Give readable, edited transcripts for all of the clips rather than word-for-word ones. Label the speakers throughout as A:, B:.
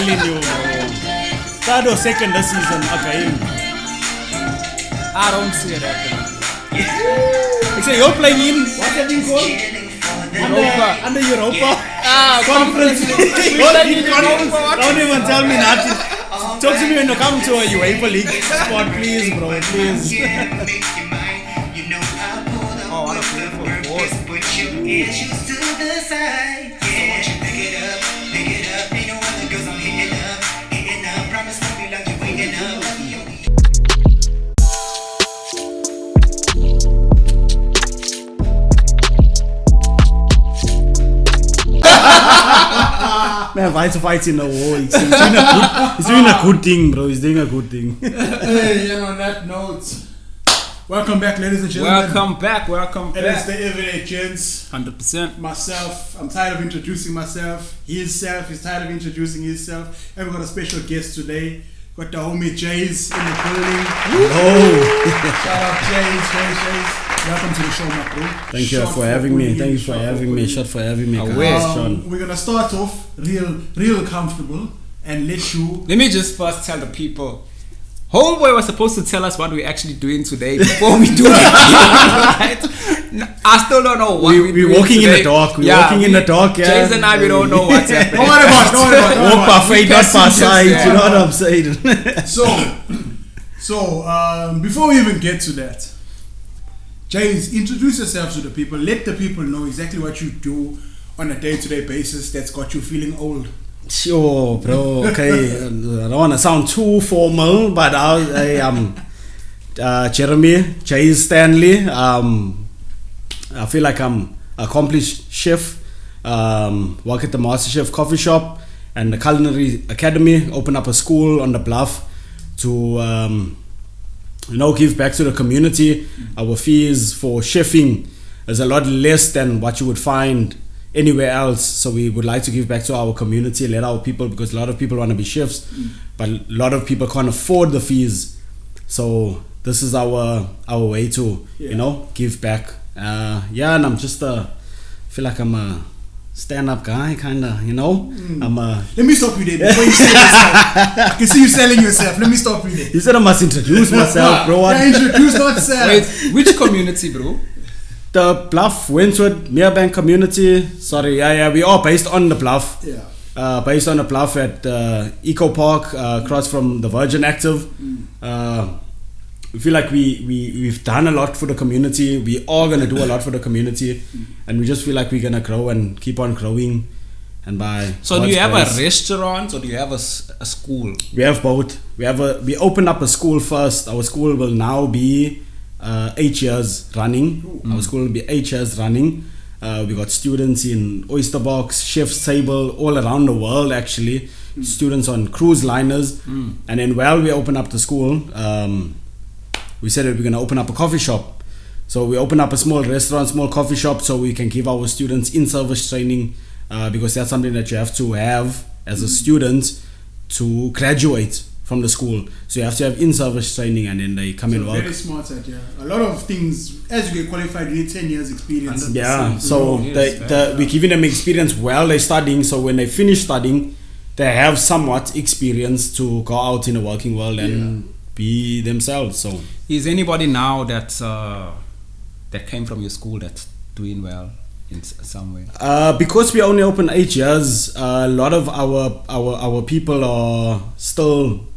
A: telling you, bro. Third or second this season, again.
B: I don't see it happening.
A: Actually, you're playing in, what's that thing called? Under Europa. Conference League. Don't even tell me nothing. Talk to me when you come to a UEFA League spot, please, bro, please.
B: Oh, I want to play for four.
A: Man, fights in the war. He's doing a good thing, bro. He's doing a good thing.
C: Hey, and on that note, welcome back, ladies and gentlemen.
B: Welcome back.
C: It is the everyday Gents.
B: 100%.
C: Myself, I'm tired of introducing myself. Himself is tired of introducing himself. And we've got a special guest today. Got the homie Jays in the building.
A: Oh,
C: Shout out Jays. Welcome to the show, my bro.
A: thank you for having me. Thank you for having me. Shot for having me.
C: We're gonna start off real comfortable and let you.
B: Let me just first tell the people. Homeboy was supposed to tell us what we're actually doing today before we do it. Right? I still don't know what we're doing
A: walking
B: today.
A: in the dark. We're walking in the dark. Yeah.
B: James and I, we don't know what's happening.
C: Don't worry about it.
A: Walk by faith, not by sight.
B: Yeah.
A: You know what I'm saying?
C: So, before we even get to that, James, introduce yourself to the people. Let the people know exactly what you do on a day-to-day basis that's got you feeling old.
A: Sure, bro. Okay, I don't want to sound too formal, but I am Jeremy Stanley. I feel like I'm accomplished chef. Work at the Master Chef coffee shop and the culinary academy. Open up a school on the bluff to give back to the community. Our fees for chefing is a lot less than what you would find anywhere else, so we would like to give back to our community, let our people, because a lot of people want to be chefs, but a lot of people can't afford the fees. So this is our way to give back. And I'm just feel like I'm a stand-up guy, kinda, I'm a.
C: Let me stop you there before you sell yourself. I can see you selling yourself. Let me stop you there.
A: You said I must introduce myself, bro.
C: Yeah, introduce, not sell.
B: Wait, which community, bro?
A: The Bluff, Wentworth, Merebank community. Sorry, we are based on the Bluff.
C: Yeah.
A: Based on the Bluff at Eco Park, across from the Virgin Active. We feel like we've done a lot for the community. We are going to do a lot for the community. And we just feel like we're going to grow and keep on growing. And by
B: So do you have a restaurant or do you have a school?
A: We have both. We opened up a school first. Our school will now be 8 years running. Our school will be 8 years running. We got students in Oyster Box, Chef's Table, all around the world actually. Students on cruise liners. And then while we open up the school, we said that we're going to open up a coffee shop. So we open up a small restaurant, small coffee shop, so we can give our students in-service training, because that's something that you have to have as a student to graduate from the school. So you have to have in-service training, and then they come and work.
C: Very smart idea. A lot of things, as you get qualified, you need 10 years experience.
A: Yeah, so we're giving them experience while they're studying, so when they finish studying, they have somewhat experience to go out in the working world and be themselves. So
B: is anybody now that came from your school that's doing well in some way?
A: Because we only open 8 years, a lot of our people are still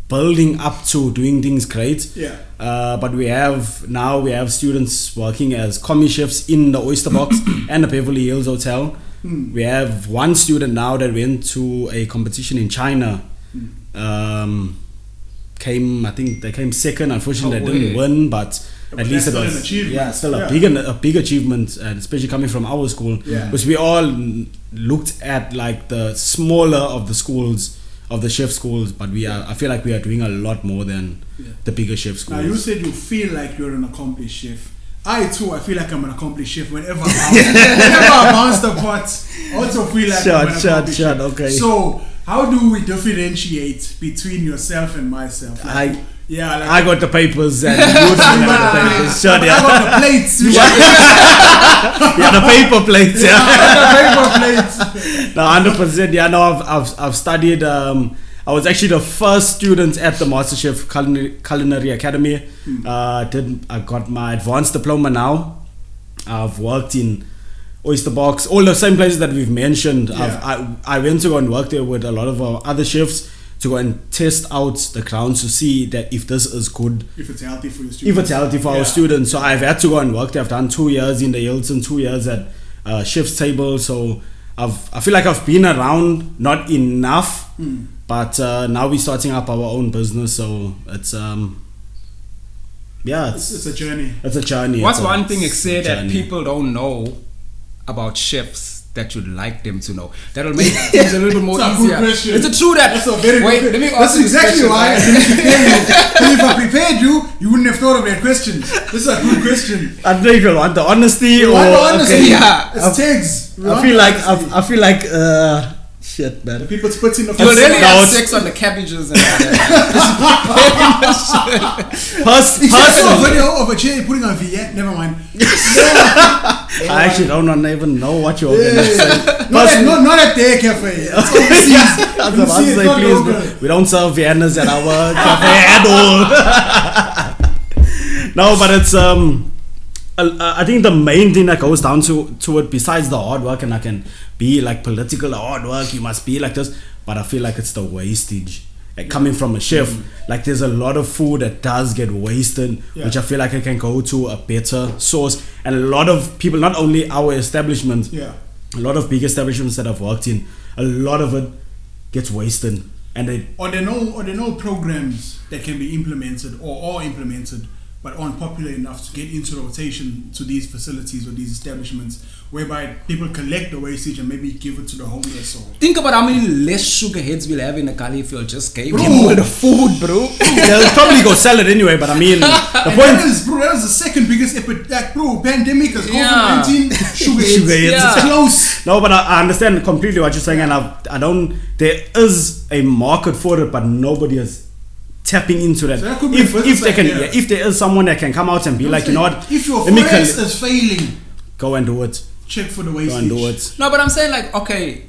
A: building up to doing things great. But we have students working as commie chefs in the Oyster Box and the Beverly Hills Hotel. We have one student now that went to a competition in China. I think they came second. Unfortunately, they didn't win, but at least it was still a big achievement, especially coming from our school, because we all looked at like the smaller of the schools, of the chef schools, but I feel like we are doing a lot more than the bigger chef schools.
C: Now you said you feel like you're an accomplished chef. I feel like I'm an accomplished chef whenever I bounce the pot. I also feel like I'm an accomplished chef.
A: Okay.
C: So how do we differentiate between yourself and myself? Like, Yeah, like
A: I got the papers and you don't got the papers. Sure,
C: I
A: yeah.
C: got the plates. You
A: Yeah, the paper plates. Yeah.
C: the paper plates.
A: No, 100%. Yeah, no, I've studied. I was actually the first student at the MasterChef Culinary Academy. I got my advanced diploma now. I've worked in Oyster Box, all the same places that we've mentioned.
C: Yeah.
A: I went to go and work there with a lot of our other chefs to go and test out the grounds to see that if this is good,
C: If it's healthy for your students.
A: if it's healthy for our students. So I've had to go and work there. I've done 2 years in the Hilton, 2 years at chef's table. So I feel like I've been around, not enough, but now we're starting up our own business. So it's
C: It's a journey.
A: It's a journey.
B: What's
A: It's
B: one thing you say
A: a
B: that
A: journey.
B: people don't know about chefs that you'd like them to know? That'll make things a little bit more
C: That's a
B: easier.
C: good question.
B: Is it true that?
C: That's a very
B: Wait,
C: good
B: let me
C: question. That's
B: ask you this
C: exactly
B: question,
C: why I
B: right?
C: didn't prepare you. Because if I prepared you, you wouldn't have thought of that question. This is a good question.
A: I don't know if you want the honesty or
C: Why the honesty?
A: okay.
B: Yeah.
C: It's tags. We
A: I
C: want
A: feel
C: the
A: like
C: honesty.
A: I feel like shit, man.
C: People spitting the
B: You really
A: No,
B: have
A: it's-
B: sex on the cabbages and all that.
C: Exactly a
A: Personally,
C: video of a chair putting on Viet. Never mind.
A: I actually don't even know what you're gonna say.
C: Not at their cafe. It's overseas.
A: I was
C: You
A: about
C: see,
A: to
C: it's
A: say,
C: not
A: please,
C: local.
A: bro, we don't serve Viennas at our cafe at all. No, but it's I think the main thing that goes down to it, besides the hard work, and I can be like political hard work, you must be like this, but I feel like it's the wastage. Like coming from a chef, like there's a lot of food that does get wasted, which I feel like I can go to a better source. And a lot of people, not only our establishment, a lot of big establishments that I've worked in, a lot of it gets wasted. And they
C: Or there are no programs that can be implemented or are implemented but aren't popular enough to get into rotation to these facilities or these establishments, whereby people collect the wastage and maybe give it to the homeless. Or
B: Think about how many less sugar heads we'll have in the gully if you just gave
C: Bro.
B: them all the food, bro.
A: they'll probably go sell it anyway. But I mean, the
C: and
A: point.
C: that was the second biggest pandemic is
B: Yeah.
C: COVID-19. Sugar
A: Sugar
C: heads.
A: heads.
C: It's close.
A: No, but I understand completely what you're saying, and I don't. There is a market for it, but nobody is tapping into that.
C: So that could be a
A: if
C: business
A: they can,
C: idea.
A: if there is someone that can come out and be like, you know what,
C: If your
A: let me
C: forex
A: col-
C: is failing,
A: go and do it.
C: check for the
A: Go
C: wastage.
A: and do it.
B: No, but I'm saying like, okay,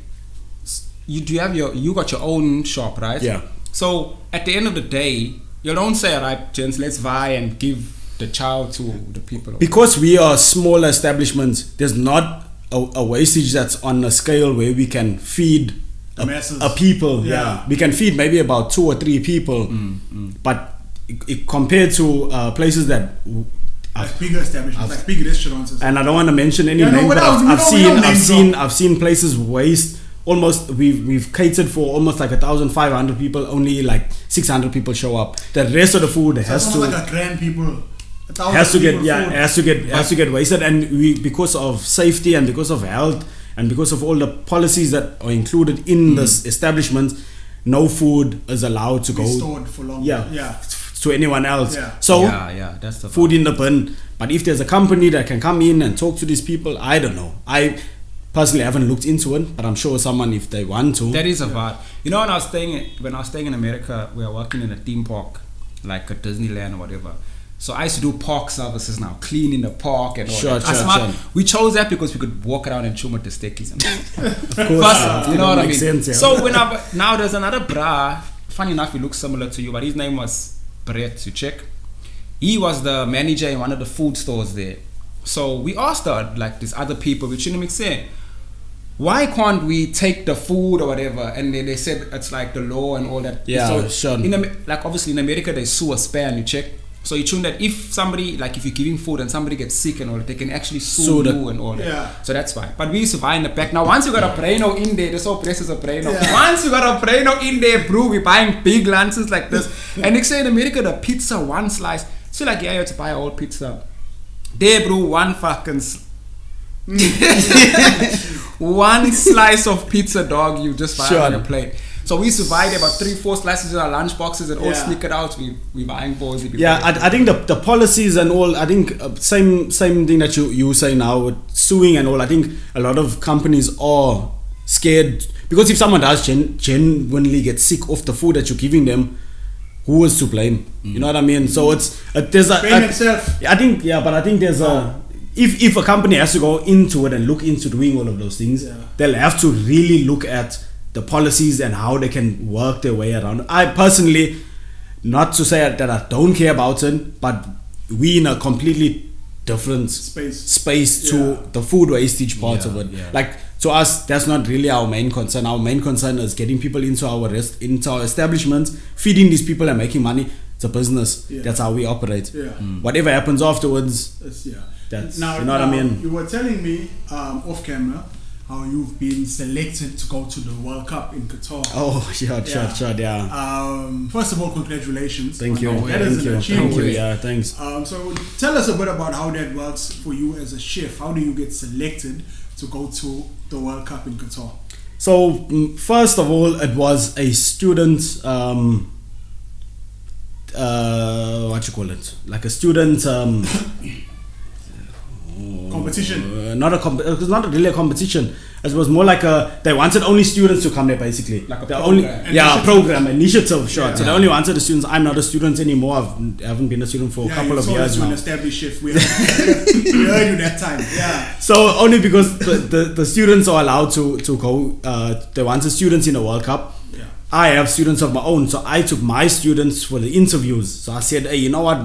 B: you got your own shop, right?
A: Yeah.
B: So at the end of the day, you don't say, right, gents, let's buy and give the child to the people.
A: Because we are a smaller establishment, there's not a wastage that's on a scale where we can feed
C: Masses.
A: a people.
C: Yeah.
A: We can feed maybe about 2 or 3 people, but compared to places that
C: Like bigger establishments, like big restaurants.
A: and I don't want to mention any
C: Yeah, no,
A: name, but
C: without- we
A: I've
C: don't name
A: I've seen places waste almost. We've catered for almost like 1,500 people. Only like 600 people show up. The rest of the food has
C: It's
A: to
C: almost like a grand people.
A: has to get wasted, and we, because of safety and because of health and because of all the policies that are included in this establishment, no food is allowed to
C: Be
A: go
C: stored for long. Yeah.
A: to anyone else.
C: Yeah.
A: So
B: yeah, that's the
A: food in the bin. But if there's a company that can come in and talk to these people, I don't know. I personally haven't looked into it, but I'm sure someone, if they want to.
B: That is a vibe. You know, when I was staying in America, we were working in a theme park, like a Disneyland or whatever. So I used to do park services now, cleaning the park and all
A: Sure,
B: that.
A: sure.
B: We chose that because we could walk around and chum at the steakies.
A: Of course,
B: You know what I mean?
A: makes sense, yeah.
B: So now there's another bra. Funny enough, he looks similar to you, but his name was Brett. You check. He was the manager in one of the food stores there. So we asked her, like these other people, which didn't make sense. Why can't we take the food or whatever? And they said it's like the law and all that.
A: Yeah,
B: so
A: sure.
B: Like obviously in America they sue a span. You check. So you tune that if somebody, like if you're giving food and somebody gets sick and all that, they can actually sue you and all that.
C: Yeah.
B: So that's fine. But we used to buy in the pack. Now once you got a Preno in there, this whole place is a Preno. Once you got a Preno in there, bro, we're buying big lunches like this. And they say in America the pizza, one slice. So like, yeah, you have to buy a whole pizza. There, bro, one slice of pizza, dog, you just buy on your plate. So we used to buy there about 3-4 slices in our lunch boxes and all sneak it out. We buying balls.
A: Yeah, I think the policies and all, I think same thing that you say now with suing and all. I think a lot of companies are scared because if someone does genuinely get sick of the food that you're giving them, who is to blame? You know what I mean? So there's
C: Blame himself.
A: I think there's if a company has to go into it and look into doing all of those things, they'll have to really look at the policies and how they can work their way around. I personally, not to say that I don't care about it, but we in a completely different space to the food wastage part of it. Like, to us, that's not really our main concern. Our main concern is getting people into our establishments, feeding these people and making money. It's a business. That's how we operate. Whatever happens afterwards, that's,
C: now,
A: you know what I mean?
C: You were telling me off camera how you've been selected to go to the World Cup in Qatar.
A: Oh, sure,
C: First of all, congratulations.
A: Thank you.
C: That is an achievement.
A: Thank you. Yeah, thanks.
C: So tell us a bit about how that works for you as a chef. How do you get selected to go to the World Cup in Qatar?
A: So first of all, it was a student, what you call it? Like a student
C: competition.
A: It was not really a competition. It was more like they wanted only students to come there, basically.
B: Like a program.
A: Initiative, sure. So they only wanted the students. I'm not a student anymore. I haven't been a student for a couple of years now.
C: An established chef. We heard you that time. Yeah.
A: So only because the students are allowed to go. They wanted students in the World Cup.
C: Yeah.
A: I have students of my own, so I took my students for the interviews. So I said, hey, you know what?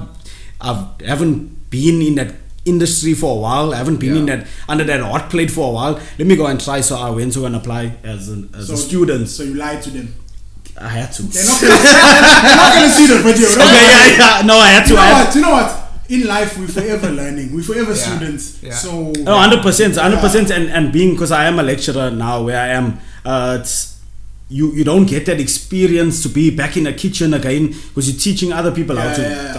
A: I haven't been in that industry for a while. I haven't been in that under that hot plate for a while. Let me go and try. So I went to and apply as a student.
C: So you lied to them.
A: I had to.
C: They're not going to see the video.
A: Okay, no, I had to.
C: You know what? In life, we're forever learning. We're forever students. Yeah. So
A: 100%, and being, because I am a lecturer now, where I am, it's. You don't get that experience to be back in the kitchen again, because you're teaching other people how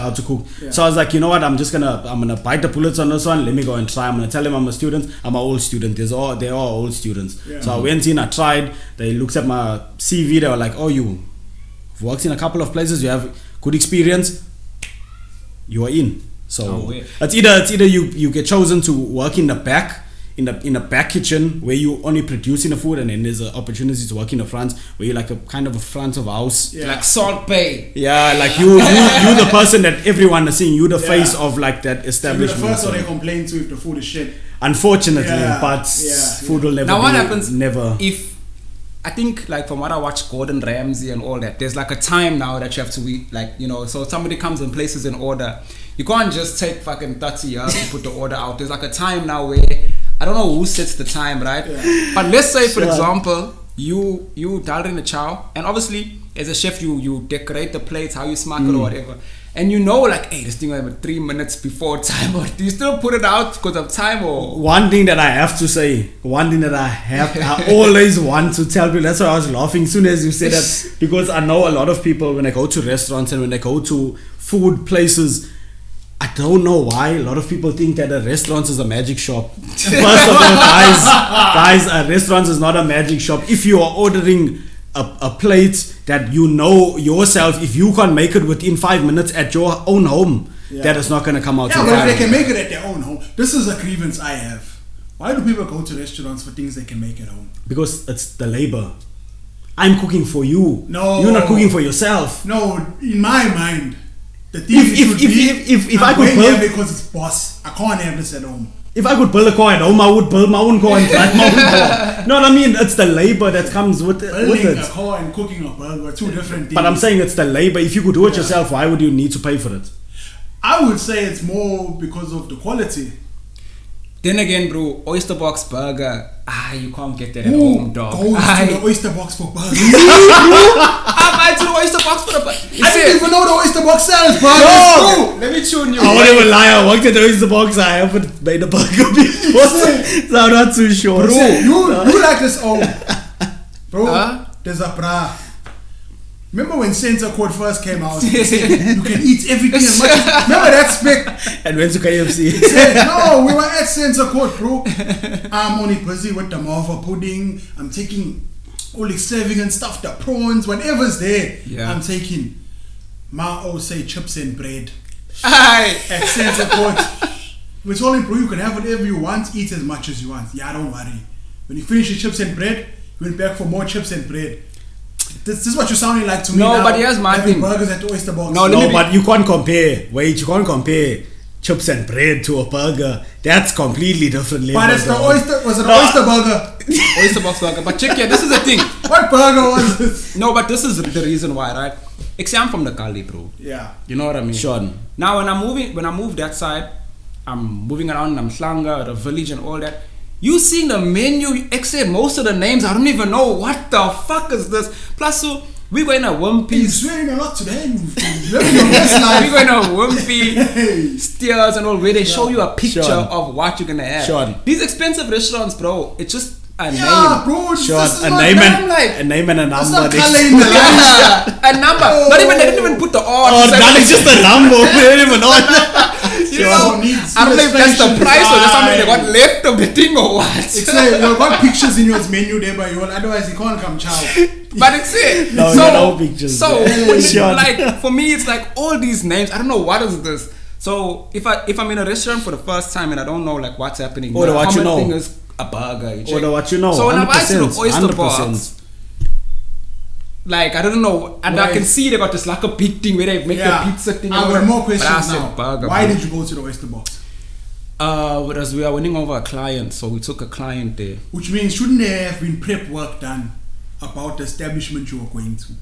A: to cook. So I was like, you know what, I'm gonna bite the bullets on this one. Let me go and try. I'm gonna tell them I'm a student. I'm an old student. They're all old students. So I went in, I tried. They looked at my CV. They were like, oh, you've worked in a couple of places. You have good experience. You are in. So it's either you get chosen to work in the back. In the back kitchen, where you only producing the food, and then there's an opportunity to work in the front, where you're like a kind of a front of house,
B: like Salt Bay.
A: Yeah, like you the person that everyone is seeing. You the face of like that establishment.
C: So you're the first one they complain to if the food is shit.
A: Unfortunately, but food will never.
B: Now what happens?
A: Never.
B: If I think, like, from what I watch, Gordon Ramsay and all that, there's like a time now that you have to eat, like, you know, so somebody comes and places an order. You can't just take fucking 30 years to put the order out. There's like a time now where I don't know who sets the time, right? But let's say, for example, you dial in a chow, and obviously as a chef you decorate the plates how you smack it or whatever, and you know, like, hey, this thing will have 3 minutes before time, or do you still put it out because of time? Or
A: one thing that I have to say, I always want to tell people, that's why I was laughing as soon as you said that, because I know a lot of people, when they go to restaurants and when they go to food places, I don't know why a lot of people think that a restaurant is a magic shop. First of all, guys, a restaurant is not a magic shop. If you are ordering a plate that you know yourself, if you can't make it within 5 minutes at your own home, that is not going to come out.
C: Yeah, but if they can make it at their own home, this is a grievance I have. Why do people go to restaurants for things they can make at home?
A: Because it's the labor. I'm cooking for you.
C: No,
A: you're not cooking for yourself.
C: No, in my mind, the thing if I could build, because it's boss, I can't have this at home.
A: If I could build a car at home, I would build my own car and drive my own car. No, what I mean, it's the labor that comes with it.
C: Building a car and cooking a burger are two different things.
A: But I'm saying it's the labor. If you could do it yourself, why would you need to pay for it?
C: I would say it's more because of the quality.
B: Then again, bro, oyster box burger, you can't get that at home, dog.
C: Goes to the oyster box for burger.
B: I to the oyster box for the burger.
C: I didn't even know the oyster box sells burgers.
B: No, let me tune you.
A: I won't even lie. I worked at the oyster box. I haven't made a burger before, so I'm not too sure.
C: Bro, you like this old, bro? There's a bra. Remember when Center Court first came out? You can eat everything as much as... Remember that spec?
A: And went to KFC.
C: No, we were at Center Court, bro. I'm only busy with the Malva pudding. I'm taking all extravagant stuff, the prawns, whatever's there. Yeah. I'm taking. Ma say chips and bread.
B: Aye.
C: At Center Court. We told him, bro, you can have whatever you want, eat as much as you want. Yeah, don't worry. When you finish your chips and bread, you went back for more chips and bread. This is what you're sounding like to me.
B: No,
C: now,
B: but here's my
C: having
B: thing.
C: burgers at the Oyster Box.
B: No,
A: No, but you can't compare. Wait, you can't compare chips and bread to a burger. That's completely different level.
C: But it's the
A: bro.
C: oyster. Was it an oyster burger?
B: Oyster box burger. But check here, this is the thing.
C: What burger was this?
B: No, but this is the reason why, right? Except I'm from the Gully, bro.
C: Yeah.
B: You know what I mean?
A: Sean.
B: Now when I move that side, I'm moving around Namhlanga, the village and all that. You seeing the menu, except most of the names, I don't even know what the fuck is this. Plus, so we go in a one
C: You're
B: piece.
C: swearing a lot today. You're living your best life.
B: We go in a one piece steers and all where they show you a picture
A: Sean.
B: of what you're gonna have.
A: Sean.
B: These expensive restaurants, bro, it's just a
C: Yeah,
B: name.
C: bro.
A: Sean,
C: This is
A: a
C: not
A: name
C: damn
A: and
C: like.
A: a name and a
C: That's
A: number.
C: not
A: They-
C: color in the lunch.
B: A number. Not even they didn't even put the R.
A: Oh, that is just a number. We don't even know.
B: You know,
C: needs
B: I don't know if that's the
C: illustration
B: price or just something they
C: design.
B: got left of the thing or what.
C: It's like you've got pictures in your menu there, but otherwise you can't come chow.
B: But it's it.
A: No,
B: so,
A: no pictures.
B: So,
A: Sure.
B: like for me, it's like all these names. I don't know what is this. So if I'm in a restaurant for the first time and I don't know like what's happening,
A: Or
B: the
A: what you
B: common
A: know.
B: thing is a burger. You check.
A: Or what you know.
B: So when I buy to the
A: 100%,
B: oyster
A: 100%.
B: box, like I don't know, and I can see they got this like a big thing where they make the pizza thing.
C: I've
B: and
C: got
B: all
C: more
B: that. But I
C: questions
B: said
C: now.
B: burger,
C: Why
B: bro.
C: did you go to the oyster box?
B: Whereas we are winning over a client, so we took a client there.
C: Which means shouldn't there have been prep work done about the establishment you were going to?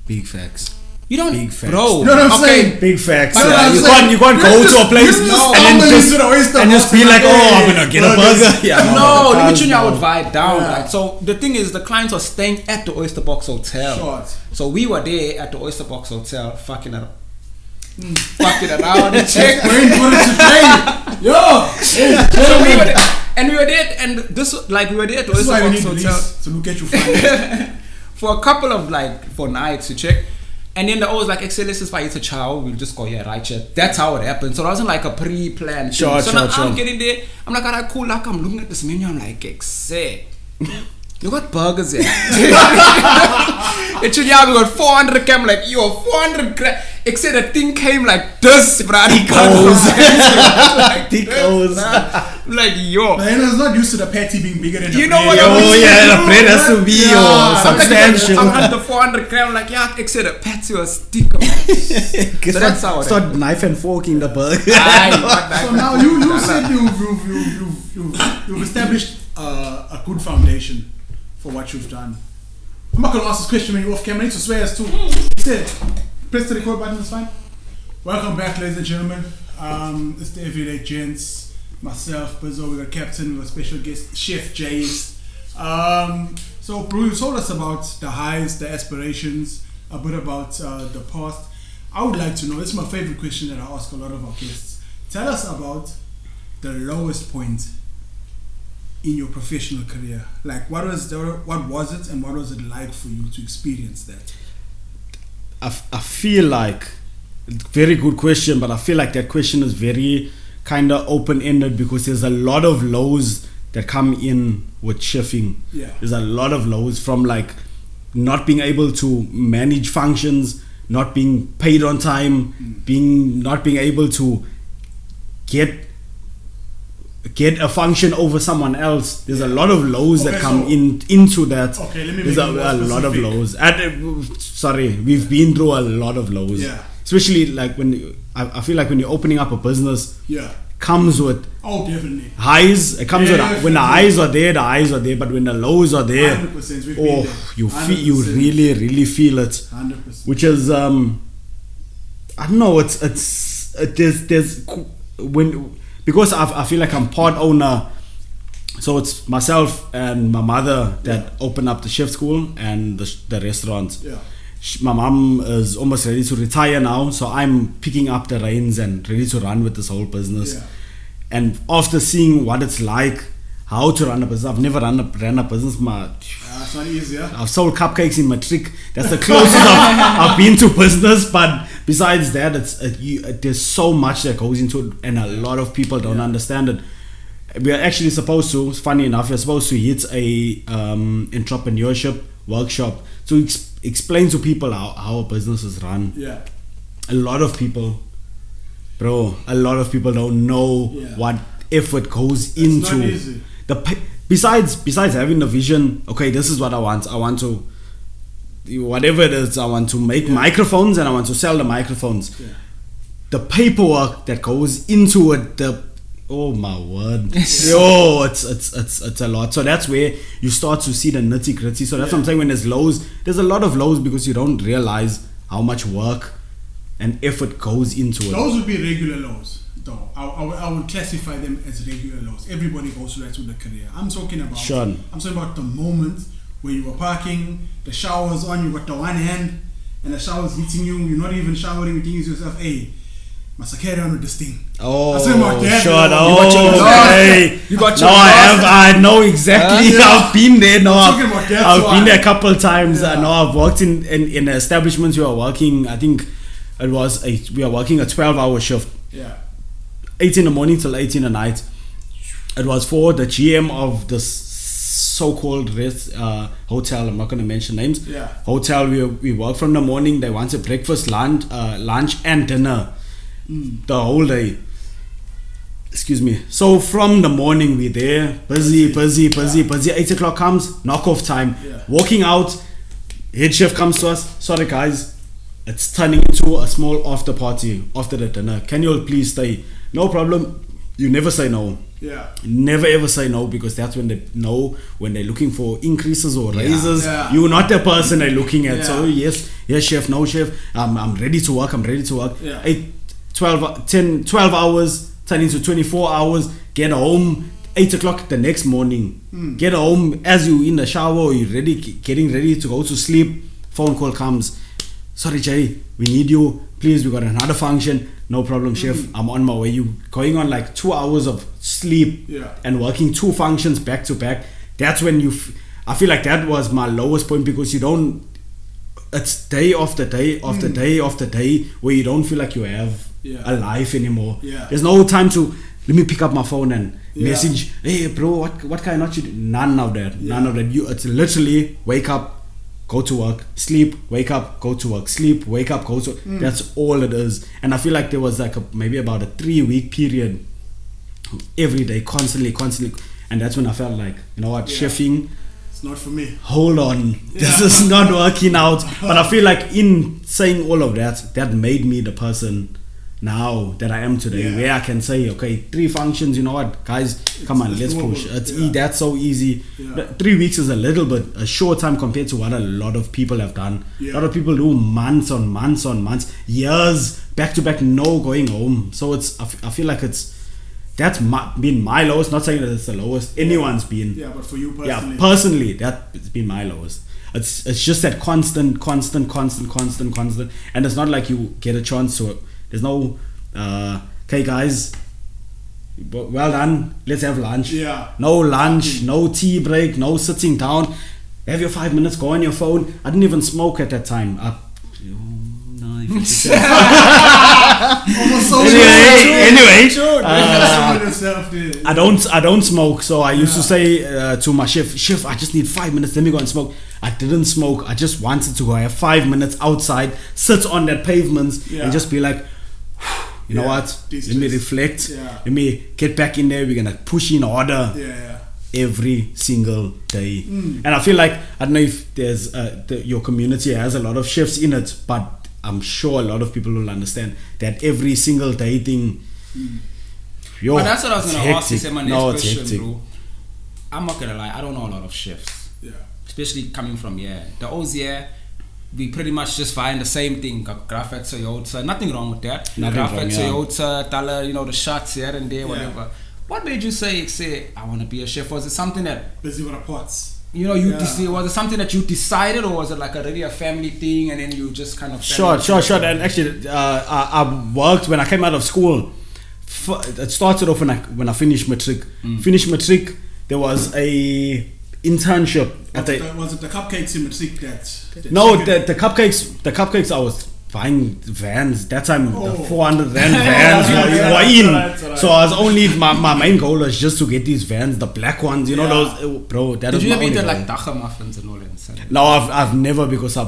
A: Big facts.
B: You don't,
A: Big facts.
B: bro.
C: You know what I'm saying?
A: Big facts.
C: No, no,
A: Yeah,
C: I'm
A: you
C: saying-
A: can't go to a place
C: You
B: just
A: and then
C: stumble
A: just
C: into the oyster
A: and
C: box
A: just be
C: and
A: like,
C: like,
A: oh,
C: hey,
A: I'm gonna get a
C: burgers.
A: burger. Yeah,
B: No, let me
A: cars,
B: tell you how
A: no.
B: it would vibe down.
C: Yeah.
B: Right? So the thing is, the clients are staying at the Oyster Box Hotel.
C: Short.
B: So we were there at the Oyster Box Hotel, fucking around, and check.
C: Wait for it to train. Yo!
B: So we were there, and we were there, and this like we were there at the
C: This is why
B: Oyster
C: we
B: Box
C: need
B: Hotel
C: police to look at you funny.
B: for a couple of for nights to check. And then the always like, Excel, this is why it's a child. We'll just go here, right? Chat. That's how it happened. So it wasn't like a pre-planned thing.
A: Sure,
B: so
A: sure,
B: now
A: sure.
B: I'm getting there. I'm like, alright, cool. Like I'm looking at this menu. I'm like, Excel, you got burgers here. It should we got 400 gram. I'm like, yo, 400 gram. Except the thing came like this, bruh. Like
A: Thick
B: this,
A: O's.
B: bruh. Like, yo.
C: But then I was not used to the patty being bigger than the
B: You know what
C: bread.
B: I mean?
A: Oh yeah, the bread has to be substantial.
B: I'm at the 400 gram. Like, yeah, except the patty was thicker. So that's how it
A: Start knife and forking the burger.
C: So now you said you've established a good foundation for what you've done. I'm not gonna ask this question when you're off camera. I need to swear as too. Said, press the record button. It's fine. Welcome back, ladies and gentlemen. It's the Everyday Gents. Myself, Bizzo. We got Captain. We got special guest Chef Jays. So bro, you told us about the highs, the aspirations, a bit about the past. I would like to know. This is my favorite question that I ask a lot of our guests. Tell us about the lowest point in your professional career. Like, what was it, and what was it like for you to experience that?
A: I feel like, very good question, but I feel like that question is very kind of open-ended because there's a lot of lows that come in with chefing.
C: Yeah.
A: There's a lot of lows from like not being able to manage functions, not being paid on time, not being able to get a function over someone else. There's a lot of lows that
C: Okay,
A: come
C: so-
A: into that.
C: Okay, let me
A: There's
C: make
A: a
C: it more
A: lot of
C: specific.
A: lows. Sorry, we've been through a lot of lows.
C: Yeah.
A: Especially like I feel like when you're opening up a business,
C: Yeah.
A: comes with
C: Oh, definitely.
A: highs. It comes
C: Yeah,
A: with when the highs are there, the highs are there. But when the lows are there,
C: 100%. We've been there.
A: you feel, you
C: 100%.
A: really feel it.
C: 100%.
A: Which is I don't know. There's when because I feel like I'm part owner. So it's myself and my mother that open up the chef school and the restaurant.
C: Yeah.
A: My mom is almost ready to retire now, so I'm picking up the reins and ready to run with this whole business.
C: Yeah.
A: And after seeing what it's like, how to run a business, I've never ran a business.
C: It's not easy, yeah?
A: I've sold cupcakes in Matric. That's the closest I've been to business. But besides that, there's so much that goes into it, and a lot of people don't understand it. We are actually supposed to, funny enough, we're supposed to hit a entrepreneurship workshop to explain to people how a business is run.
C: Yeah.
A: A lot of people don't know what effort goes
C: It's
A: into
C: not easy.
A: besides having the vision. Okay, this is what I want to whatever it is, I want to make microphones and I want to sell the microphones.
C: Yeah.
A: The paperwork that goes into it, oh my word, yo, it's a lot. So that's where you start to see the nitty gritty. So that's what I'm saying. When there's lows, there's a lot of lows because you don't realize how much work and effort goes into it.
C: Those would be regular lows, though. I would classify them as regular lows. Everybody goes through that with their career. I'm talking about the moment where you were parking, the shower's on, you got the one hand, and the shower's hitting you. You're not even showering. You think to yourself, hey, must carry on with this thing.
A: Oh,
C: I said about that.
A: sure.
B: You got your
A: I know exactly. I've been there. No, I've been there a couple of times.
C: Yeah.
A: No, I've worked in establishments. We were working. I think we were working a 12-hour shift.
C: Yeah.
A: 8 in the morning till 8 in the night. It was for the GM of the so-called hotel. I'm not going to mention names.
C: Yeah.
A: Hotel. We work from the morning. They wanted breakfast, lunch, and dinner. The whole day. Excuse me. So from the morning we're there, busy. 8 o'clock comes, knock off time.
C: Yeah.
A: Walking out, head chef comes to us. Sorry guys, it's turning into a small after party after the dinner. Can you all please stay? No problem. You never say no.
C: Yeah.
A: Never ever say no, because that's when they know when they're looking for increases or raises.
C: Yeah.
A: You're not the person they're looking at.
C: Yeah.
A: So yes chef, no chef. I'm ready to work.
C: Yeah.
A: 12 hours turn into 24 hours. Get home 8 o'clock the next morning. Get home as you in the shower or you're getting ready to go to sleep. Phone call comes. Sorry Jay, we need you. Please, we got another function. No problem, chef. I'm on my way. You going on like 2 hours of sleep and working 2 functions back to back. That's when I feel like that was my lowest point, because you don't. It's day after day after day after day where you don't feel like you have a life anymore.
C: Yeah.
A: There's no time to let me pick up my phone and message. Hey, bro, what can I not you do? None of that. None of that. It's literally wake up, go to work, sleep, wake up, go to work, sleep, wake up, go to work. That's all it is. And I feel like there was like maybe about a 3-week period every day, constantly. And that's when I felt like, you know what, chefing,
C: it's not for me.
A: Hold on, this is not working out. But I feel like in saying all of that, that made me the person now that I am today, where I can say, okay, 3 functions, you know what, guys, come on, let's push. That's so easy. 3 weeks is a short time compared to what a lot of people have done. A lot of people do months on months, years back to back, no going home. So I feel like that's been my lowest. Not saying that it's the lowest anyone's been.
C: Yeah, but for you personally.
A: Yeah, personally, that's been my lowest. It's just that constant, and it's not like you get a chance to. There's no, okay guys, well done, let's have lunch.
C: Yeah.
A: No lunch, no tea break, no sitting down. Have your 5 minutes, go on your phone. I didn't even smoke at that time. Anyway, I don't smoke, so I used to say to my chef, I just need 5 minutes, let me go and smoke. I didn't smoke. I just wanted to go have 5 minutes outside, sit on that pavement and just be like, you know what, let me reflect, let me get back in there, we're gonna push in order every single day. And I feel like, I don't know if there's your community has a lot of chefs in it, but I'm sure a lot of people will understand that every single day thing.
B: But that's what I was gonna ask you. My next question,
A: hectic.
B: bro. I'm not gonna lie, I don't know a lot of chefs. Especially coming from the O's we pretty much just find the same thing. Grafet Toyota, nothing wrong with that. Grafet Toyota, Tala, the shots here and there, whatever. What made you say I want to be a chef? Was it something that
C: busy with the pots?
B: Was it something that you decided, or was it like already a family thing and then you just kind of
A: Sure. And actually, I worked when I came out of school. It started off when I finished matric. There was a internship
C: was it the cupcakes in matric that
A: no the cupcakes I was buying vans that time. The 400 rand vans were in. So I was only my main goal was just to get these vans, the black ones, those, bro. That
B: did you ever eat
A: goal.
B: like dacha muffins and all that?
A: No, I've never, because I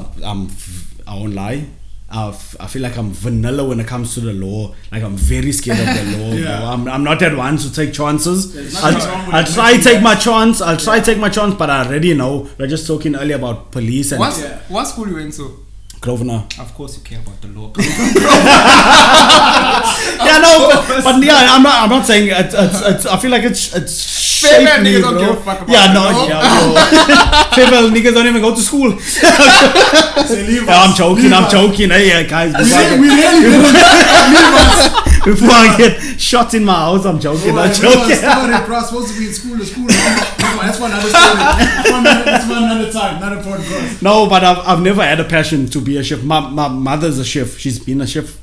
A: won't lie, I feel like I'm vanilla when it comes to the law. Like I'm very scared of the law.
C: Yeah.
A: Bro. I'm not that one to take chances.
C: There's nothing wrong with
A: I'll
C: it.
A: try take my chance. I'll try take my chance, but I already know. We're just talking earlier about police and
B: What school you went to?
A: Grosvenor.
B: Of course you care about the law.
A: Yeah, no, but yeah, I'm not saying it's I feel like it's
B: Female
A: shaped me,
B: niggas don't
A: bro.
B: give a fuck about
A: Yeah,
B: the
A: no,
B: law.
A: yeah, female niggas don't even go to school.
C: Say, leave
A: Yeah, I'm
C: us.
A: joking.
C: Leave
A: I'm
C: us.
A: joking. Hey, yeah, guys.
C: We really leave us.
A: Before I get shot in my house, I'm joking. I'm joking.
C: Supposed to be in school. That's one other story. That's one another time. Not a podcast.
A: No, but I've never had a passion to be a chef. My mother's a chef. She's been a chef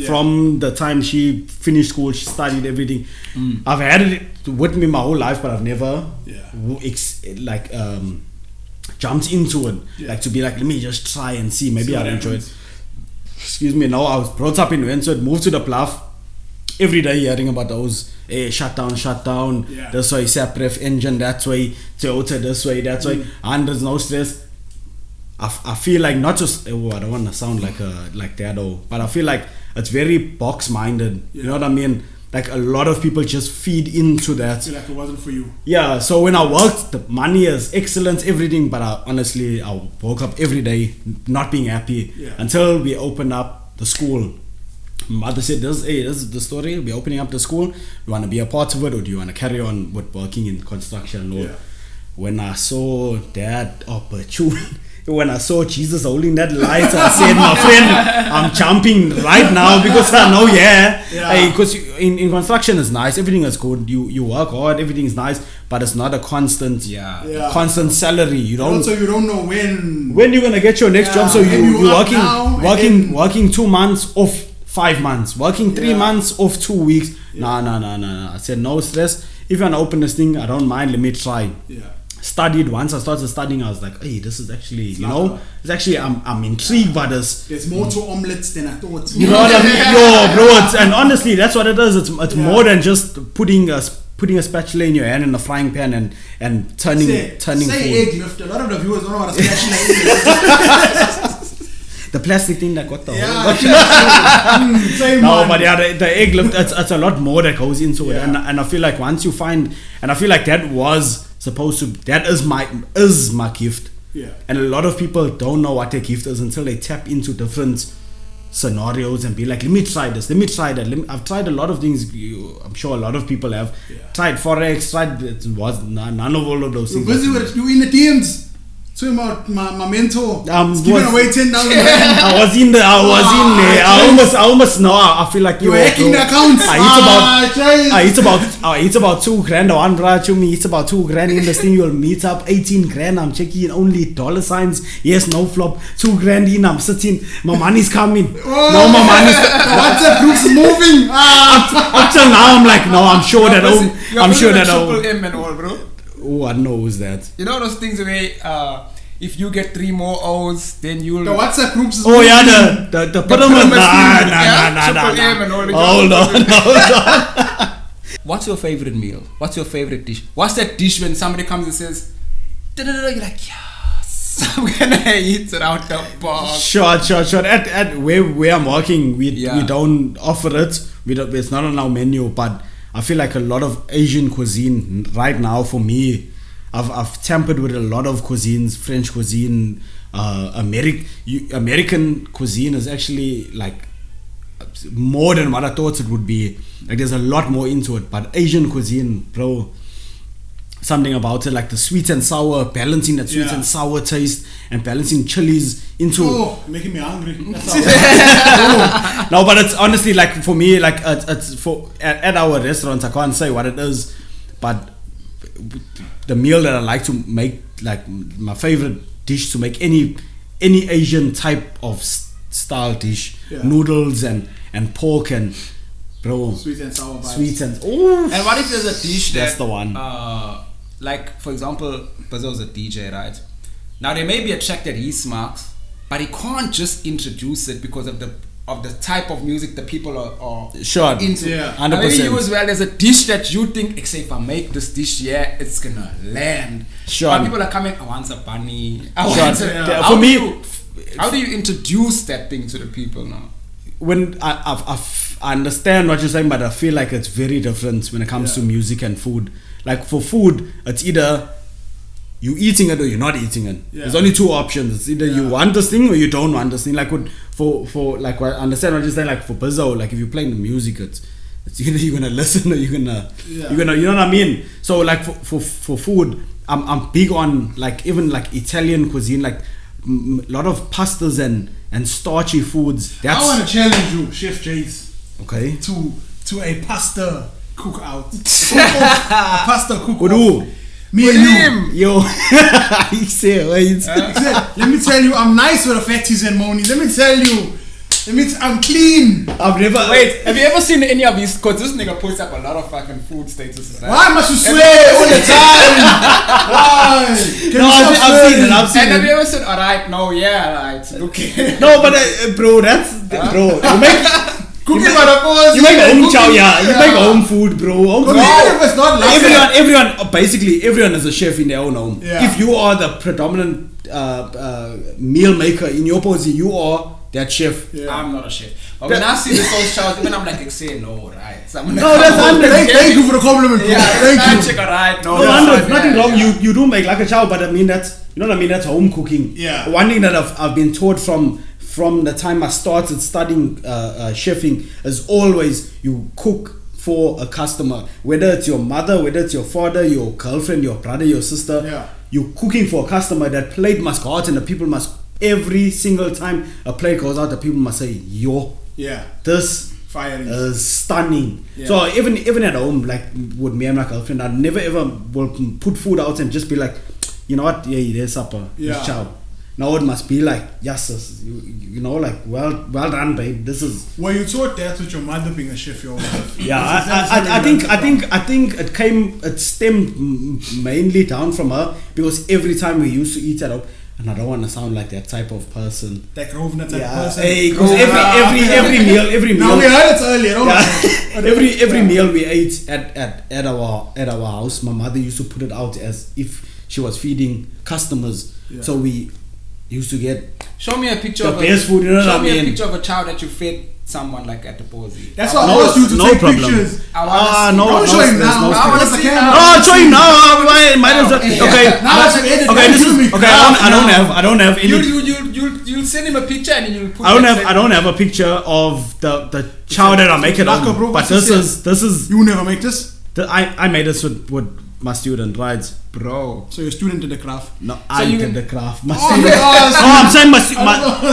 A: from the time she finished school. She studied everything. I've had it with me my whole life, but I've never jumped into it. Like to be like, let me just try and see. Maybe I'll enjoy it. Excuse me. No, I was brought up in Wentworth, moved to the Bluff. Every day hearing about those shut down.
C: Yeah.
A: This way, Sapref engine that way, Toyota this way, that way, and there's no stress. I feel like not just I don't want to sound like that though, but I feel like it's very box minded. You know what I mean? Like a lot of people just feed into that.
C: Feel like it wasn't for you.
A: Yeah. So when I worked, the money is excellent, everything. But I woke up every day not being happy until we opened up the school. Mother said, this is the story. We're opening up the school. You want to be a part of it, or do you want to carry on with working in construction? Or when I saw that opportunity, when I saw Jesus holding that light, I said, my friend, I'm jumping right now because I know, because in construction is nice, everything is good. You work hard, everything is nice, but it's not a constant salary. You don't.
C: Also, you don't know when
A: you're gonna get your next job. So you're working 2 months off. 5 months, working 3 months off 2 weeks. Nah. I said no stress. If you want to open this thing, I don't mind. Let me try. Studied. Once I started studying, I was like, hey, this is actually, it's actually I'm intrigued by this.
C: There's more to omelets than I thought.
A: You know what I mean? Yo, bro. And honestly, that's what it is. It's more than just putting a spatula in your hand in a frying pan and turning
C: Say
A: food.
C: egg lift. A lot of the viewers don't know what a spatula is.
A: The plastic thing that got the
C: Yeah. Same
A: no,
C: one.
A: but the egg lift, it's a lot more that goes into it, and I feel like once you find, and I feel like that is my gift, and a lot of people don't know what their gift is until they tap into different scenarios and be like, let me try this, let me try that. I've tried a lot of things. I'm sure a lot of people have tried forex, none of all of those things.
C: You're busy with it. You in the DMs. Talking about my mentor. Giving away 10,000
A: I was in there. I almost know. I feel like
C: you're hacking the accounts.
A: I eat about 2 grand. One brother to me, it's about 2 grand in this thing. You'll meet up 18 grand. I'm checking only dollar signs. Yes, no flop. 2 grand in. I'm sitting. My money's coming. No, my money's.
C: WhatsApp group's moving.
A: Up till now, I'm like, no. I'm sure that.
B: Triple M and all, bro.
A: Oh, I know who's that.
B: You know those things where if you get 3 more O's, then you'll.
C: The WhatsApp groups is
A: the pyramid. Nah. Hold on.
B: What's your favorite meal? What's your favorite dish? What's that dish when somebody comes and says, you're like, yes, I'm gonna eat it out the box.
A: Sure. At where I'm working, we don't offer it. It's not on our menu, but I feel like a lot of Asian cuisine right now for me, I've tampered with a lot of cuisines. French cuisine, American cuisine is actually like more than what I thought it would be. Like there's a lot more into it, but Asian cuisine, bro, something about it, like the sweet and sour, balancing that sweet and sour taste and balancing chilies into
C: making me hungry.
A: No, but it's honestly like for me, like it's for at our restaurants, I can't say what it is, but the meal that I like to make, like my favorite dish to make any Asian type of style dish, noodles and pork and bro,
C: sweet and sour vibes.
B: And what if there's a dish
A: that's the one.
B: Like for example, Bazzo's a DJ, right? Now there may be a track that he smokes, but he can't just introduce it because of the type of music that people are
A: sure
B: into.
A: 100%.
B: Maybe you as well, there's a dish that you think, if I make this dish, it's gonna land.
A: Sure.
B: But people are coming, I want a bunny.
A: For me,
B: How do you introduce that thing to the people now?
A: When I understand what you're saying, but I feel like it's very different when it comes to music and food. Like for food, it's either you eating it or you're not eating it.
C: Yeah.
A: There's only two options. It's either you want this thing or you don't want this thing. Like for like I understand what you're saying. Like for Bizzo, like if you're playing the music, it's either you're gonna listen or you're gonna you know what I mean. So like for food, I'm big on like even like Italian cuisine, like a lot of pastas and starchy foods.
C: I want to challenge you, Chef Jace.
A: Okay.
C: To a pasta cookout. A pasta cookout.
A: Kudu.
C: Me and you.
A: Yo. He said, wait.
C: Let me tell you, I'm nice with the fatties and monies. Let me tell you. I'm clean.
A: I've never.
B: Wait, have you ever seen any of these? Because this nigga puts up a lot of fucking food statuses. Right?
C: Why must you swear all the time? Why?
A: I've seen
B: And have
A: it.
B: you ever said, alright, no, yeah, right, okay.
A: No, but bro, bro. You make
C: Cooking by the boys.
A: you make home chow, yeah. You make home food, bro. Home food.
C: Even if it's not like
A: Everyone, basically everyone is a chef in their own home.
C: Yeah.
A: If you are the predominant meal maker in your position, you are that chef.
C: Yeah.
B: I'm not a chef. But when I see the sauce chows, even I'm like, say no, right? So I'm
A: No, that's
C: Thank you for the compliment.
B: Yeah,
C: Thank you.
B: check alright. No,
A: No,
B: that's fine,
A: nothing
B: yeah,
A: wrong.
B: yeah.
A: You do make like a chow, but I mean that's that's home cooking.
C: Yeah.
A: One thing that I've been taught from the time I started studying chefing is always you cook for a customer, whether it's your mother, whether it's your father, your girlfriend, your brother, your sister.
C: Yeah.
A: You're cooking for a customer. That plate must go out, and the people must every single time a plate goes out, the people must say, "Yo,
C: Yeah.
A: this
C: Fire
A: is stunning."
C: Yeah.
A: So even at home, like with me and my girlfriend, I'd never ever will put food out and just be like, you know what, yeah, there's supper,
C: Yeah.
A: there's chow. Now it must be like, yes, sis, you know, like well done, babe. This is
C: Were you taught that with your mother being a chef your life?
A: yeah. I think it stemmed mainly down from her, because every time we used to eat at home, and I don't want to sound like that type of person.
C: That Rovna type
A: Yeah,
C: person.
A: because every meal.
C: No, we heard it earlier. Don't
A: Yeah. every meal we ate at our house, my mother used to put it out as if she was feeding customers.
C: Yeah.
A: So we used to get
B: Show me a picture
A: the
B: of
A: best food. You know
B: show
A: what I
B: me a
A: mean?
B: picture of a child that you fed someone like at the posy.
C: That's why I
A: No,
C: asked you to
A: no
C: take
A: problem.
C: pictures.
A: No,
C: Don't show him
A: there's
C: now.
A: no
C: I want
A: stress.
C: the camera.
A: No, show him now. Why? Might as well. Okay.
C: Now it's edited.
A: Okay, this
C: Show me
A: is okay.
C: craft
A: I
C: now.
A: don't have any.
B: You'll send him a picture and then you'll put
A: I don't have a picture of the chow that I make at
C: Laka,
A: home.
C: bro,
A: But
C: what's
A: this is
C: You never make this?
A: I made this with my student, right?
B: bro.
C: So you're a student in the craft.
A: No,
B: So
A: I
B: you
A: did
B: can-
A: the craft. My
C: Oh,
A: student.
C: because-
A: No, I'm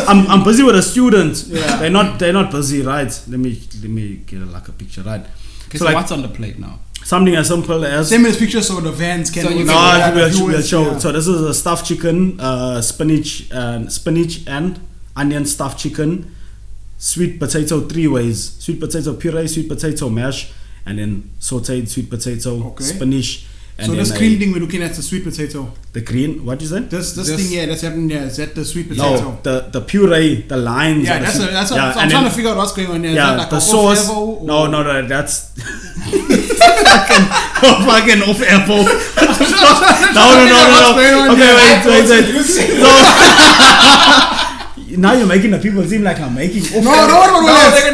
A: saying I'm busy with a student.
C: Yeah.
A: They're not busy, right? Let me get a picture, right?
B: Okay,
A: So
B: so
A: like
B: what's on the plate now?
A: something as simple as
C: Send me this picture so the vans can.
B: So you
A: no,
B: can-
A: we'll show.
C: Yeah.
A: So this is a stuffed chicken, spinach and onion stuffed chicken, sweet potato 3 ways: sweet potato puree, sweet potato mash, and then sauteed sweet potato,
C: Okay.
A: spinach. And
C: So
A: then
C: this green thing we're looking at is the sweet potato.
A: the green. What you say?
C: This
B: This-
C: thing here that's happening there, is that the sweet potato?
A: No, the puree, the lines.
C: Yeah,
A: of the
C: that's
A: sweet-
C: that's.
A: yeah,
C: I'm
A: and
C: trying
A: then-
C: to figure out what's going on there. Is
A: Yeah,
C: that like
A: the
C: a
A: sauce.
C: off level
A: No,
C: or-
A: no, that's fucking off apple. No. Okay, wait. So now you're making the people seem like I'm making. Off
C: No,
A: apple.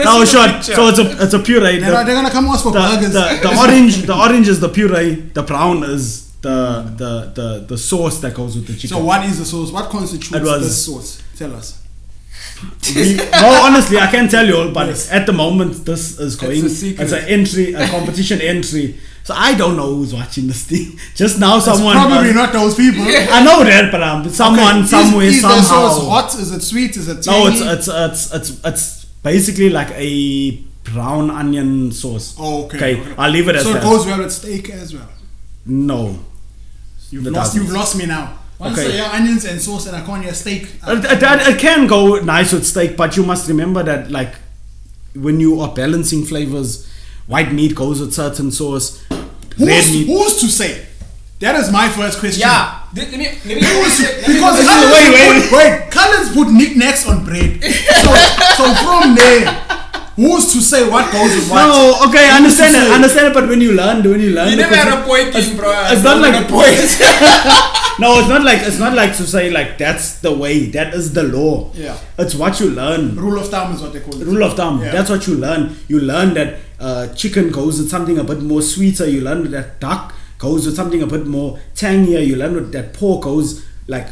A: No,
B: see the
A: sure.
B: picture.
A: So it's a puree.
C: They're gonna come us for burgers.
A: The orange is the puree. The brown is the sauce that goes with the chicken.
C: So what is the sauce? What constitutes
A: It was-
C: this sauce? Tell us.
A: No, honestly, I can't tell you all, but
C: Yes.
A: at the moment, this is going.
B: a secret.
A: It's an entry, a competition entry. So I don't know who's watching this thing. Just now,
C: It's
A: someone.
C: probably not those people.
A: I know that, but someone,
C: Okay,
A: somewhere,
C: is
A: somehow.
C: the sauce hot? Is it sweet? Is it
A: No,
C: tangy?
A: it's basically like a brown onion sauce.
C: Oh, okay.
A: Okay, I'll leave it as
C: So
A: that.
C: it goes well with steak as well.
A: No.
C: You've
A: It
C: lost.
A: doesn't.
C: You've lost me now. Once
A: Okay.
C: I hear onions and sauce and I can't hear steak.
A: It can go nice with steak, but you must remember that, like, when you are balancing flavors, white meat goes with certain sauce. Red meat.
C: Who's to say? That is my first question.
B: Yeah. Let me
C: Because
A: Wait.
C: Cullen's put knickknacks on bread. So from there, Who's to say what goes with what?
A: No, okay, I
C: Who's to
A: understand it.
C: say?
A: Understand it, but when you learn.
B: You never had a point, bro.
A: It's not like a point. No, it's not like to say like that's the way, that is the law.
C: Yeah.
A: It's what you learn.
C: Rule of thumb is what they call it.
A: Rule of thumb.
C: Yeah.
A: That's what you learn. You learn that chicken goes with something a bit more sweeter. You learn that duck goes with something a bit more tangier. You learn that pork goes like.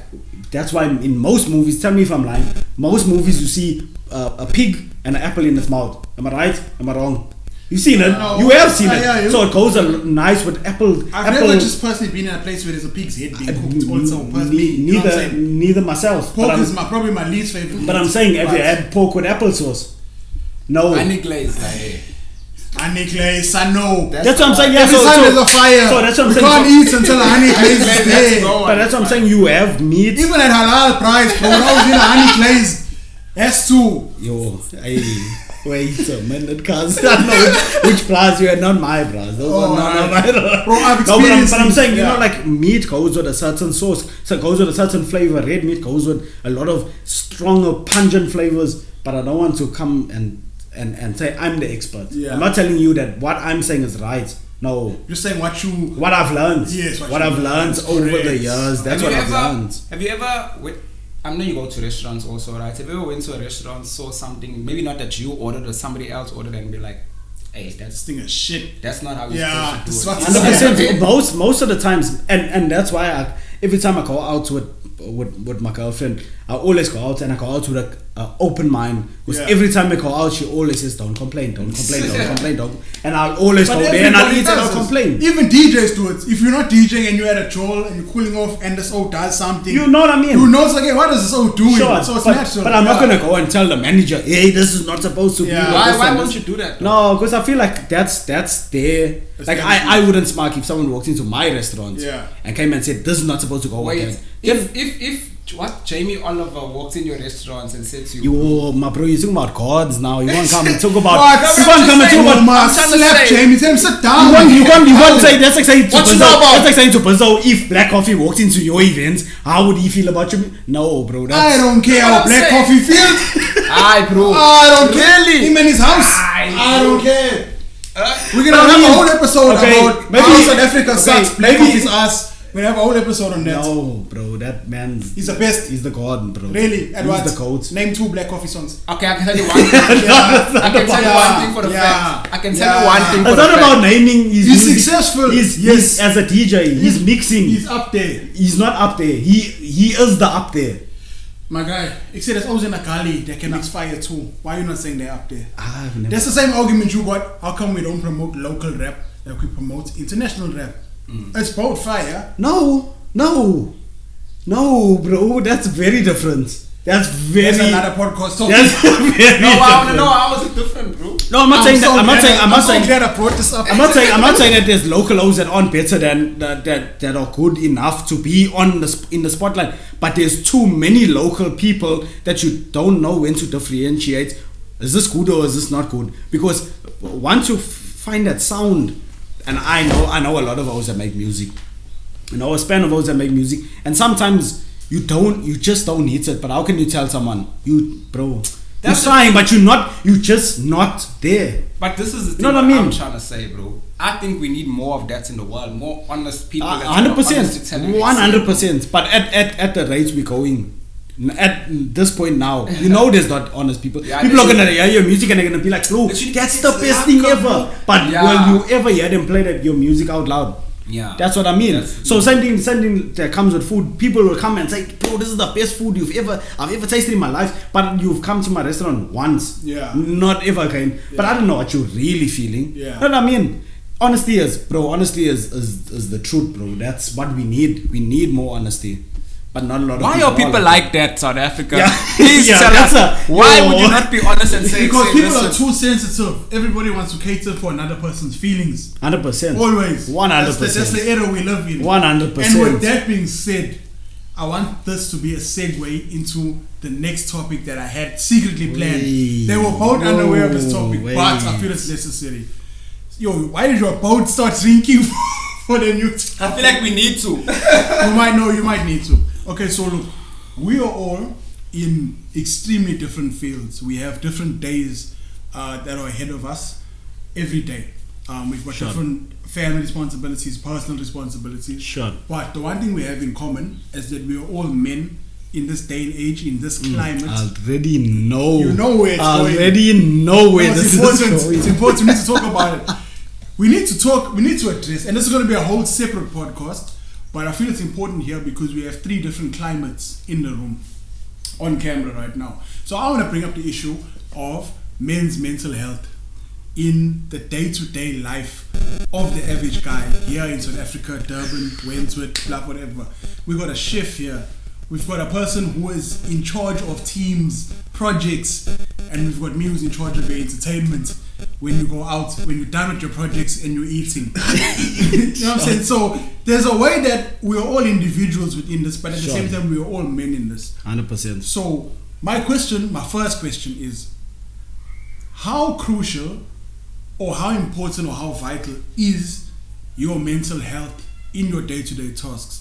A: That's why in most movies, tell me if I'm lying. Most movies you see a pig and an apple in its mouth. Am I right? Am I wrong? You've seen it.
C: No.
A: You have seen it.
C: Yeah,
A: so it goes nice with apple.
C: I've never just personally been in a place where there's a pig's head being cooked. Also, personally, you know what I'm saying?
A: Neither myself.
C: Pork is probably my least favorite.
A: But I'm saying, have you had pork with applesauce? No.
B: Honey glaze, like.
C: Honey glaze, I know.
A: That's what I'm saying. Yeah,
C: Every time there's a fire,
A: so that's what I'm
C: we
A: saying.
C: can't eat until the honey glaze is there.
A: But that's what I'm saying. You have meat.
C: Even at halal price, bro, when I was in a honey glaze, that's too.
A: Yo, wait a minute, cuz I know which bras you had, not my bras. Those are not my bras.
C: Bro, I've
A: No,
C: experienced
A: but I'm saying, you
C: yeah.
A: know, like meat goes with a certain sauce, so it goes with a certain flavor. Red meat goes with a lot of stronger, pungent flavors. But I don't want to come and say I'm the expert.
C: Yeah.
A: I'm not telling you that what I'm saying is right. No.
C: You're saying
A: what I've learned.
C: Yes,
A: what I've learned over the years. That's what I've learned.
B: Have you ever? I know you go to restaurants also, right? Have you ever went to a restaurant, saw something, maybe not that you ordered or somebody else ordered, and be like, "Hey,
C: this
B: that's
C: thing is shit.
B: That's not how you're
C: Yeah,
B: supposed to do it."
A: 100%. Most of the times, and that's why every time I go out with my girlfriend, I always go out and I go out with an open mind. Because every time I go out, she always says, don't complain. And I'll always go there and I'll eat and I'll complain.
C: Even DJs do it. If you're not DJing and you're at a joel and you're cooling off and this old does something,
A: you know what I mean?
C: You know, it's like, hey, what is this old doing?
A: Sure,
C: so it's natural.
A: But I'm not going to go and tell the manager, hey, this is not supposed to be.
B: Why won't you do that?
A: No, because I feel like that's their... Like, I wouldn't smack if someone walked into my restaurant and came and said, this is not supposed to go again.
B: If Jamie Oliver walked in your restaurant and said to you,
A: "Yo, my bro, you're talking about gods now. You want to come and talk about?
C: You can't come and talk about slap Jamie. Tell him sit down.
A: You can't say that's like saying to Pizzo. That's like saying to Pizzo, if Black Coffee walked into your event, how would he feel about you? No, bro.
C: I don't care how Black Coffee feels.
B: Aye, bro.
C: I don't
B: really.
C: Him and his house. I don't care. We're gonna have a whole episode about how South Africa sucks. Black Coffee's ass. We have a whole episode on that.
A: No, bro, that man.
C: He's the best.
A: He's the god, bro.
C: Really? At what?
A: He's the goat.
C: Name 2 Black Coffee songs.
B: Okay, I can tell you one thing. I can tell you one thing for the fact. I can tell you one thing for the fact.
A: It's not about naming.
C: He's successful.
A: He's as a DJ. He's mixing.
C: He's up there.
A: He's not up there. He is the up there.
C: My guy, except there's always in a Kali that can mix fire too. Why are you not saying they're up there?
A: I've never.
C: That's the same argument you got. How come we don't promote local rap like we promote international rap? It's both fire.
A: No, bro. That's very different. That's another
C: podcast.
A: That's very different.
B: How was it different, bro?
A: No, I'm not saying that. I'm not saying
C: glad I brought this up.
A: I'm not saying that there's local O's that aren't better than that are good enough to be in the spotlight. But there's too many local people that you don't know when to differentiate. Is this good or is this not good? Because once you find that sound, and I know a lot of O's that make music. You know, a span of O's that make music, and sometimes you just don't hit it. But how can you tell someone, you're trying, but you're just not there.
B: But this is the thing I'm trying to say, bro. I think we need more of that in the world, more honest people.
A: 100%, 100%. But at the rates we're going, at this point now, you know there's not honest people. People are gonna hear your music and they're gonna be like, bro, that's the best thing ever. But will you ever hear them play your music out loud?
B: Yeah,
A: that's what I mean. So same thing that comes with food. People will come and say, bro, this is the best food I've ever tasted in my life. But you've come to my restaurant once, not ever again. But I don't know what you're really feeling. You know what I mean? Honesty is the truth, bro. That's what we need. We need more honesty. But not a lot of
B: Why are people like that, South Africa?
A: Yeah.
B: Please tell us. Why would you not be honest and say?
C: Because people are too sensitive. Everybody wants to cater for another person's feelings.
A: 100%.
C: Always.
A: 100%.
C: That's the era we live in.
A: 100%.
C: And with that being said, I want this to be a segue into the next topic that I had secretly planned. They were both unaware of this topic, but I feel it's necessary. Yo, why did your boat start drinking for the new topic?
B: I feel like we need to.
C: You might need to. Okay, so look, we are all in extremely different fields. We have different days that are ahead of us every day. We've got
A: Sure.
C: different family responsibilities, personal responsibilities.
A: Sure.
C: But the one thing we have in common is that we are all men in this day and age, in this climate.
A: I already know.
C: You know where it's going.
A: Already know where
C: No,
A: this
C: it's
A: is
C: important.
A: going.
C: It's important. We need to talk about it. We need to talk. We need to address, and this is going to be a whole separate podcast. But I feel it's important here because we have 3 different climates in the room, on camera right now. So I want to bring up the issue of men's mental health in the day-to-day life of the average guy here in South Africa, Durban, Wentworth, blah, whatever. We've got a chef here. We've got a person who is in charge of teams, projects, and we've got me who's in charge of the entertainment when you go out, when you're done with your projects and you're eating. You know what I'm saying? So there's a way that we're all individuals within this, but at the
A: Sure.
C: same time, we're all men in this.
A: 100%.
C: So my first question is, how crucial or how important or how vital is your mental health in your day-to-day tasks?